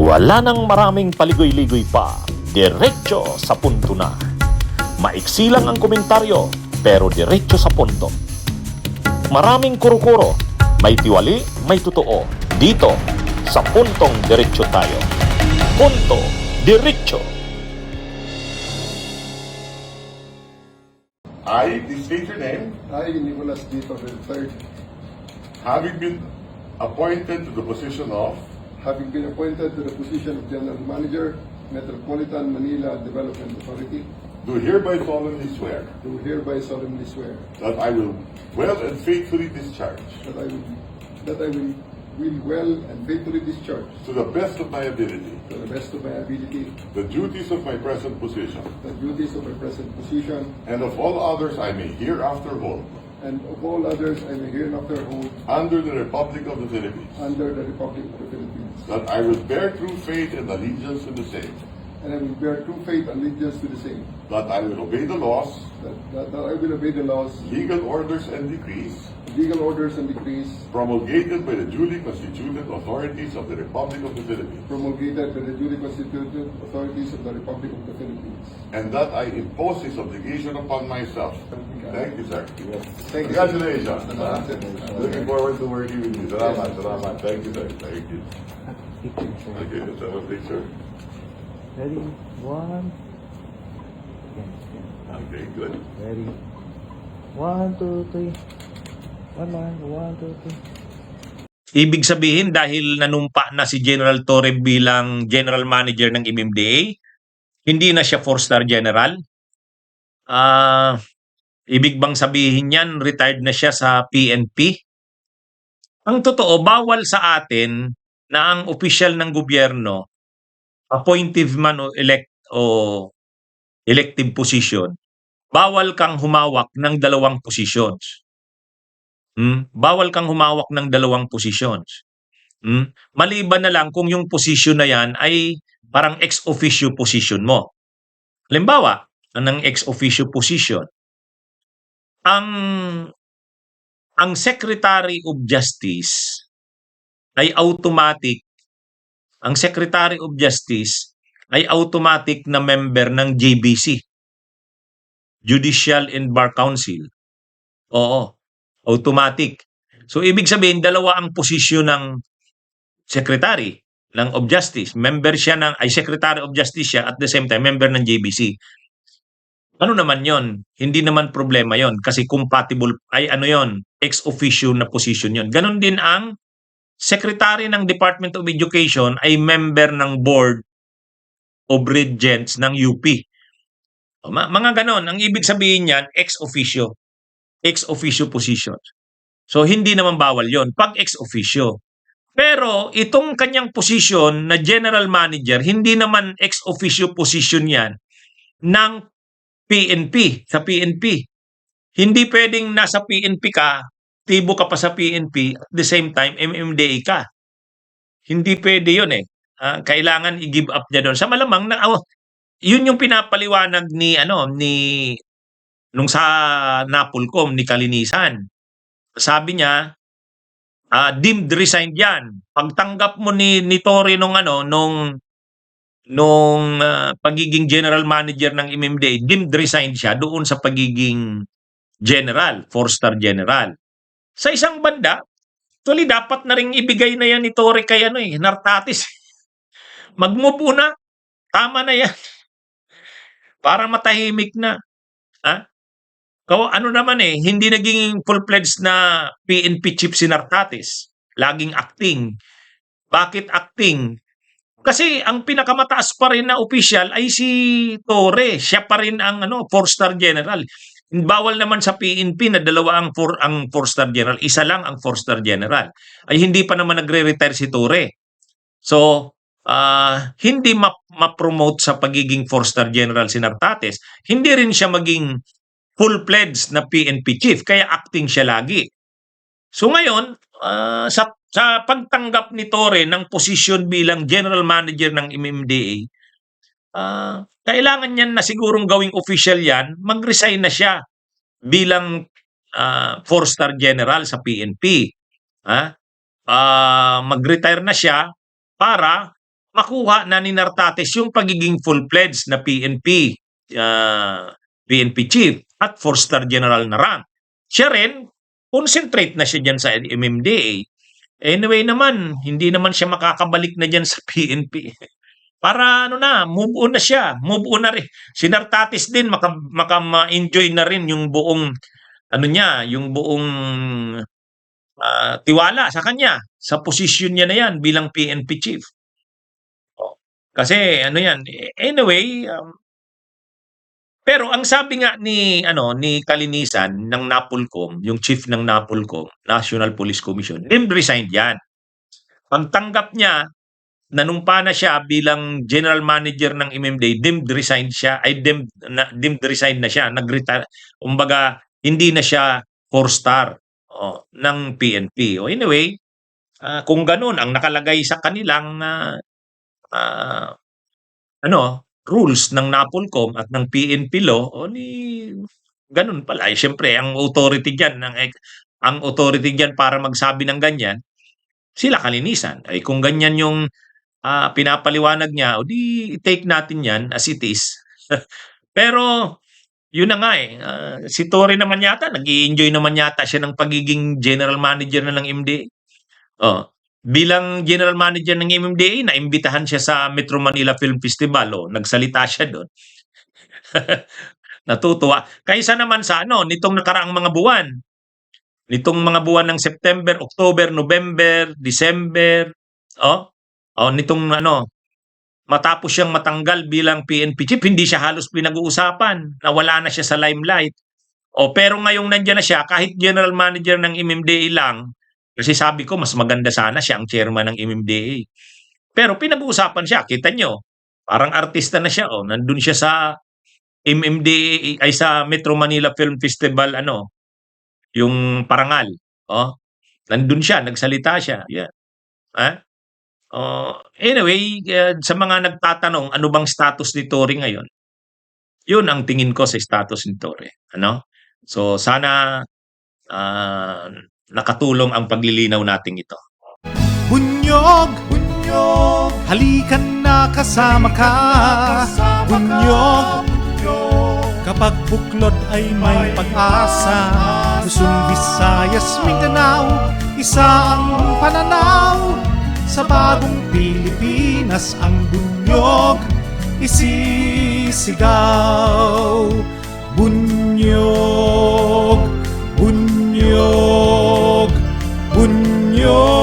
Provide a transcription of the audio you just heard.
Wala nang maraming paligoy-ligoy pa, diretso sa punto na. Maiksi lang ang komentaryo, pero diretso sa punto. Maraming kuro-kuro, may tiwali, may totoo. Dito, sa puntong diretso tayo. Punto, diretso. I, please state your name, I, Nicolas D. Torres III, having been appointed to the position of having been appointed to the position of General Manager, Metropolitan Manila Development Authority, do hereby solemnly swear do hereby solemnly swear that I will well and faithfully discharge, that I will well and faithfully discharge, to the best of my ability, to the best of my ability, the duties of my present position, the duties of my present position, and of all others I may hereafter hold, and of all others I may hereinafter hold under the Republic of the Philippines, under the Republic of the Philippines, that I will bear true faith and allegiance to the same, and I will bear true faith and allegiance to the same, that I will obey the laws, that I will obey the laws, legal orders, and decrees legal orders, and decrees promulgated by the duly constituted authorities of the Republic of the Philippines, promulgated by the duly constituted authorities of the Republic of the Philippines. and that I impose this obligation upon myself. Thank you, sir. Thank you. Congratulations. Salamat. Looking forward to working with you. Salamat, salamat. Thank you, sir. Thank you. Okay, let's have a picture. Ready? One. Okay, good. Ready? 1, 2, 3. One, two, three. Ibig sabihin dahil nanumpa na si General Torre bilang General Manager ng MMDA, hindi na siya 4-star general. Ibig bang sabihin yan, retired na siya sa PNP? Ang totoo, bawal sa atin na ang opisyal ng gobyerno, appointive man o elective position, bawal kang humawak ng dalawang positions. Bawal kang humawak ng dalawang positions. Maliban na lang kung yung position na yan ay parang ex officio position mo. Halimbawa, ng ex officio position, ang Secretary of Justice ay automatic, ang Secretary of Justice ay automatic na member ng JBC, Judicial and Bar Council. Oo, automatic. So, ibig sabihin, dalawa ang posisyon ng Secretary of Justice. Member siya ay Secretary of Justice siya at the same time, member ng JBC. Ano naman yon? Hindi naman problema yon kasi compatible, ay ano yon, ex officio na position yon. Ganon din ang Secretary ng Department of Education ay member ng Board of Regents ng UP. Mga ganon. Ang ibig sabihin niyan, ex officio position. So, hindi naman bawal yon pag ex officio. Pero, itong kanyang position na general manager, hindi naman ex officio position yan ng PNP, sa PNP. Hindi pwedeng nasa PNP ka, tibo ka pa sa PNP, at the same time, MMDA ka. Hindi pwede yun eh. Kailangan i-give up niya doon. Sa malamang, yun yung pinapaliwanag nung sa Napolcom ni Kalinisan. Sabi niya, deemed resigned yan. Pagtanggap mo ni Torre nung pagiging general manager ng MMDA, deemed resigned siya doon sa pagiging general, 4-star general. Sa isang banda, actually dapat na ring ibigay na yan ni Torre kay Nartatis. Mag-move na. Tama na yan. Para matahimik na. Ano naman hindi naging full-fledged na PNP chief si Nartatis. Laging acting. Bakit acting? Kasi ang pinakamataas pa rin na official ay si Torre. Siya pa rin ang 4-star general. Bawal naman sa PNP na dalawa ang 4-star general. Isa lang ang 4-star general. Ay hindi pa naman nagre-retire si Torre. So, hindi ma-promote sa pagiging 4-star general si Nartatis. Hindi rin siya maging full-fledged na PNP chief, kaya acting siya lagi. So ngayon, sa pagtanggap ni Torre ng posisyon bilang general manager ng MMDA, kailangan niyan na sigurong gawing official yan, mag-resign na siya bilang 4-star general sa PNP. Mag-retire na siya para makuha na ni Nartates yung pagiging full-fledged na PNP chief at 4-star general na rank. Siya rin, concentrate na siya dyan sa MMDA. Anyway naman, hindi naman siya makakabalik na dyan sa PNP. Para move on na siya. Move on na rin. Si Nartates din, ma-enjoy na rin yung buong, yung buong tiwala sa kanya, sa posisyon niya na yan bilang PNP chief. Kasi anyway, pero ang sabi nga ni Kalinisan ng NAPOLCOM, yung chief ng NAPOLCOM, National Police Commission, deemed resigned yan. Pagtanggap niya, nanumpa na siya bilang general manager ng MMDA, deemed resigned na siya, nag-retire. Kumbaga, hindi na siya 4-star ng PNP. Anyway, kung ganun ang nakalagay sa kanilang rules ng NAPOLCOM at ng PNP law, ganun pala. Siyempre, ang authority diyan para magsabi ng ganyan, sila Kalinisan. Ay kung ganyan yung pinapaliwanag niya, take natin yan as it is. Pero yun na nga si Torre naman yata, nag-i-enjoy naman yata siya ng pagiging general manager na ng MMDA. Bilang general manager ng MMDA, naimbitahan siya sa Metro Manila Film Festival. Nagsalita siya doon. Natutuwa. Kaysa naman sa nitong nakaraang mga buwan. Nitong mga buwan ng September, October, November, December. Nitong matapos siyang matanggal bilang PNP chief, hindi siya halos pinag-uusapan. Nawala na siya sa limelight. Pero ngayong nandiyan na siya, kahit general manager ng MMDA lang, kasi sabi ko, mas maganda sana siya ang chairman ng MMDA. Pero pinag-uusapan siya, kita nyo. Parang artista na siya. Nandun siya sa MMDA, ay sa Metro Manila Film Festival, yung parangal. Nandun siya, nagsalita siya. Yeah. Anyway, sa mga nagtatanong, ano bang status ni Torre ngayon? Yun ang tingin ko sa status ni Torre. So, sana nakatulong ang paglilinaw natin ito. Bunyog, bunyog, halikan na kasama ka. Bunyog, kapag buklod ay may pag-asa. Luzon, Visayas, Mindanao, isa ang pananaw. Sa bagong Pilipinas ang bunyog isisigaw. Bunyog, bunyog, bunyog.